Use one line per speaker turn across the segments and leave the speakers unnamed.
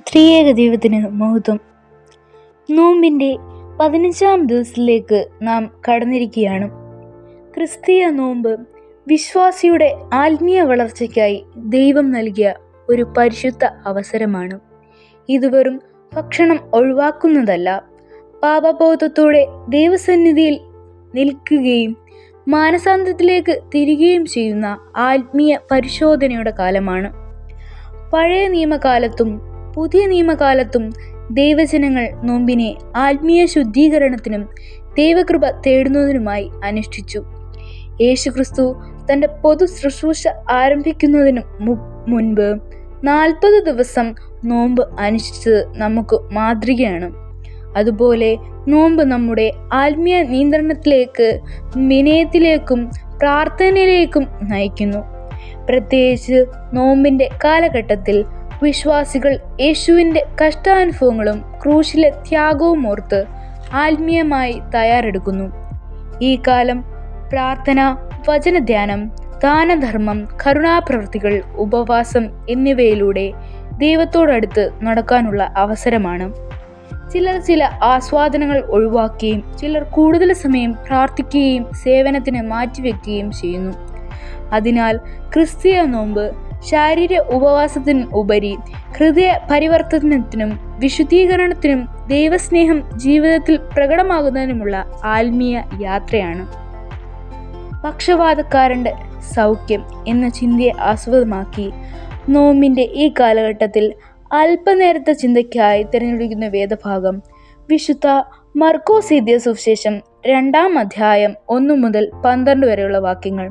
ത്രിയേക ദൈവത്തിന് മഹത്വം. നോമ്പിൻ്റെ 15-ാം ദിവസത്തിലേക്ക് നാം കടന്നിരിക്കുകയാണ്. ക്രിസ്തീയ നോമ്പ് വിശ്വാസിയുടെ ആത്മീയ വളർച്ചയ്ക്കായി ദൈവം നൽകിയ ഒരു പരിശുദ്ധ അവസരമാണ്. ഇത് വെറും ഭക്ഷണം ഒഴിവാക്കുന്നതല്ല, പാപബോധത്തോടെ ദൈവസന്നിധിയിൽ നിൽക്കുകയും മാനസാന്തരത്തിലേക്ക് തിരികുകയും ചെയ്യുന്ന ആത്മീയ പരിശോധനയുടെ കാലമാണ്. പഴയ നിയമകാലത്തും പുതിയ നിയമകാലത്തും ദൈവജനങ്ങൾ നോമ്പിനെ ആത്മീയ ശുദ്ധീകരണത്തിനും ദൈവകൃപ തേടുന്നതിനുമായി അനുഷ്ഠിച്ചു. യേശുക്രിസ്തു തൻ്റെ പൊതു ശുശ്രൂഷ ആരംഭിക്കുന്നതിനു മുൻപ് 40 ദിവസം നോമ്പ് അനുഷ്ഠിച്ചത് നമുക്ക് മാതൃകയാണ്. അതുപോലെ നോമ്പ് നമ്മുടെ ആത്മീയ നിയന്ത്രണത്തിലേക്ക്, വിനയത്തിലേക്കും പ്രാർത്ഥനയിലേക്കും നയിക്കുന്നു. പ്രത്യേകിച്ച് നോമ്പിൻ്റെ കാലഘട്ടത്തിൽ വിശ്വാസികൾ യേശുവിൻ്റെ കഷ്ടാനുഭവങ്ങളും ക്രൂശിലെ ത്യാഗവും ഓർത്ത് ആത്മീയമായി തയ്യാറെടുക്കുന്നു. ഈ കാലം പ്രാർത്ഥന, വചനധ്യാനം, ദാനധർമ്മം, കരുണാപ്രവൃത്തികൾ, ഉപവാസം എന്നിവയിലൂടെ ദൈവത്തോടടുത്ത് നടക്കാനുള്ള അവസരമാണ്. ചിലർ ചില ആസ്വാദനങ്ങൾ ഒഴിവാക്കുകയും ചിലർ കൂടുതൽ സമയം പ്രാർത്ഥിക്കുകയും സേവനത്തിന് മാറ്റിവെക്കുകയും ചെയ്യുന്നു. അതിനാൽ ക്രിസ്തീയ നോമ്പ് ശാരീരിക ഉപവാസത്തിന് ഉപരി ഹൃദയ പരിവർത്തനത്തിനും വിശുദ്ധീകരണത്തിനും ദൈവസ്നേഹം ജീവിതത്തിൽ പ്രകടമാകുന്നതിനുമുള്ള ആത്മീയ യാത്രയാണ്. പക്ഷവാതക്കാരൻ്റെ സൗഖ്യം എന്ന ചിന്തയെ ആസ്പദമാക്കി നോമ്പിൻ്റെ ഈ കാലഘട്ടത്തിൽ അല്പനേരത്തെ ചിന്തയ്ക്കായി തിരഞ്ഞെടുക്കുന്ന വേദഭാഗം വിശുദ്ധ മർക്കോസ് എഴുതിയ സുവിശേഷം 2-ാം അധ്യായം 1 മുതൽ 12 വരെയുള്ള വാക്യങ്ങൾ.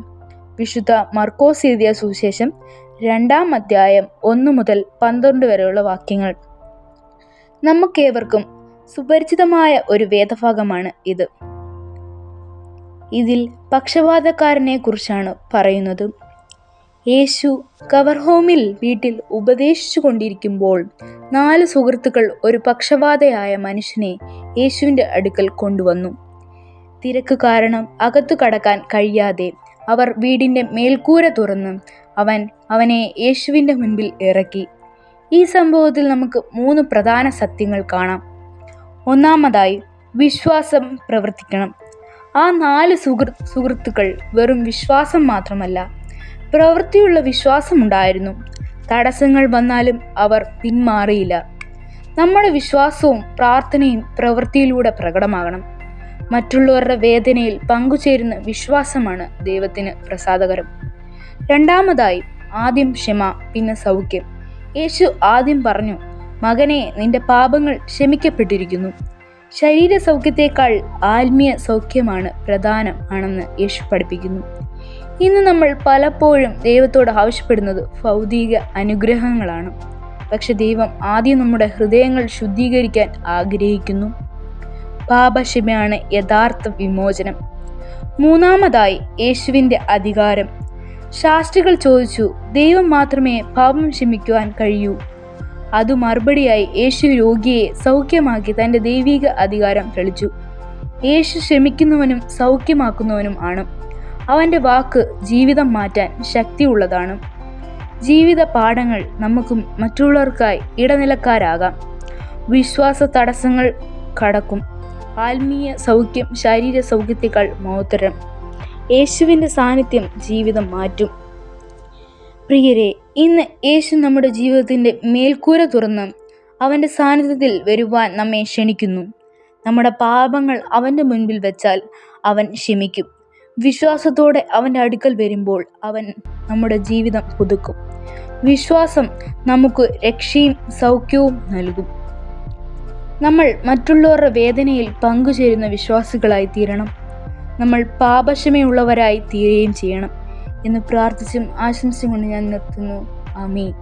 വിശുദ്ധ മർക്കോസ് എഴുതിയ സുവിശേഷം 2-ാം അധ്യായം 1 മുതൽ 12 വരെയുള്ള വാക്യങ്ങൾ. നമുക്കേവർക്കും സുപരിചിതമായ ഒരു വേദഭാഗമാണ് ഇത്. ഇതിൽ പക്ഷവാതക്കാരനെ കുറിച്ചാണ് പറയുന്നത്. യേശു കവർഹോമിൽ വീട്ടിൽ ഉപദേശിച്ചു കൊണ്ടിരിക്കുമ്പോൾ 4 സുഹൃത്തുക്കൾ ഒരു പക്ഷവാതയായ മനുഷ്യനെ യേശുവിൻ്റെ അടുക്കൽ കൊണ്ടുവന്നു. തിരക്ക് കാരണം അകത്തു കടക്കാൻ കഴിയാതെ അവർ വീടിൻ്റെ മേൽക്കൂര തുറന്ന് അവനെ യേശുവിൻ്റെ മുൻപിൽ ഇറക്കി. ഈ സംഭവത്തിൽ നമുക്ക് 3 പ്രധാന സത്യങ്ങൾ കാണാം. ഒന്നാമതായി, വിശ്വാസം പ്രവർത്തിക്കണം. ആ 4 സുഹൃത്തുക്കൾ വെറും വിശ്വാസം മാത്രമല്ല, പ്രവൃത്തിയുള്ള വിശ്വാസമുണ്ടായിരുന്നു. തടസ്സങ്ങൾ വന്നാലും അവർ പിന്മാറിയില്ല. നമ്മുടെ വിശ്വാസവും പ്രാർത്ഥനയും പ്രവൃത്തിയിലൂടെ പ്രകടമാകണം. മറ്റുള്ളവരുടെ വേദനയിൽ പങ്കുചേരുന്ന വിശ്വാസമാണ് ദൈവത്തിന് പ്രസാദകരം. രണ്ടാമതായി, ആദ്യം ക്ഷമ, പിന്നെ സൗഖ്യം. യേശു ആദ്യം പറഞ്ഞു, മകനെ, നിന്റെ പാപങ്ങൾ ക്ഷമിക്കപ്പെട്ടിരിക്കുന്നു. ശരീര സൗഖ്യത്തെക്കാൾ ആത്മീയ സൗഖ്യമാണ് പ്രധാനമാണെന്ന് യേശു പഠിപ്പിക്കുന്നു. ഇന്ന് നമ്മൾ പലപ്പോഴും ദൈവത്തോട് ആവശ്യപ്പെടുന്നത് ഭൗതിക അനുഗ്രഹങ്ങളാണ്. പക്ഷെ ദൈവം ആദ്യം നമ്മുടെ ഹൃദയങ്ങൾ ശുദ്ധീകരിക്കാൻ ആഗ്രഹിക്കുന്നു. പാപക്ഷമയാണ് യഥാർത്ഥ വിമോചനം. മൂന്നാമതായി, യേശുവിൻ്റെ അധികാരം. ശാസ്ത്രികൾ ചോദിച്ചു, ദൈവം മാത്രമേ പാപം ക്ഷമിക്കുവാൻ കഴിയൂ. അതു മറുപടിയായി യേശു രോഗിയെ സൗഖ്യമാക്കി തൻ്റെ ദൈവിക അധികാരം തെളിച്ചു. യേശു ക്ഷമിക്കുന്നവനും സൗഖ്യമാക്കുന്നവനും ആണ്. അവൻ്റെ വാക്ക് ജീവിതം മാറ്റാൻ ശക്തിയുള്ളതാണ്. ജീവിത പാഠങ്ങൾ നമുക്കും മറ്റുള്ളവർക്കായി ഇടനിലക്കാരാകാം. വിശ്വാസ തടസ്സങ്ങൾ കടക്കും. ആത്മീയ സൗഖ്യം ശാരീരിക സൗഖ്യത്തേക്കാൾ മഹത്തരം. യേശുവിൻ്റെ സാന്നിധ്യം ജീവിതം മാറ്റും. പ്രിയരെ, ഇന്ന് യേശു നമ്മുടെ ജീവിതത്തിൻ്റെ മേൽക്കൂര തുറന്ന് അവൻ്റെ സാന്നിധ്യത്തിൽ വരുവാൻ നമ്മെ ക്ഷണിക്കുന്നു. നമ്മുടെ പാപങ്ങൾ അവൻ്റെ മുൻപിൽ വെച്ചാൽ അവൻ ക്ഷമിക്കും. വിശ്വാസത്തോടെ അവൻ്റെ അടുക്കൽ വരുമ്പോൾ അവൻ നമ്മുടെ ജീവിതം പുതുക്കും. വിശ്വാസം നമുക്ക് രക്ഷയും സൗഖ്യവും നൽകും. നമ്മൾ മറ്റുള്ളവരുടെ വേദനയിൽ പങ്കുചേരുന്ന വിശ്വാസികളായി തീരണം. നമ്മൾ പാപക്ഷമയുള്ളവരായി തീരുകയും ചെയ്യണം എന്ന് പ്രാർത്ഥിച്ചും ആശംസയും കൊണ്ട് ഞാൻ നിർത്തുന്നു. ആമീൻ.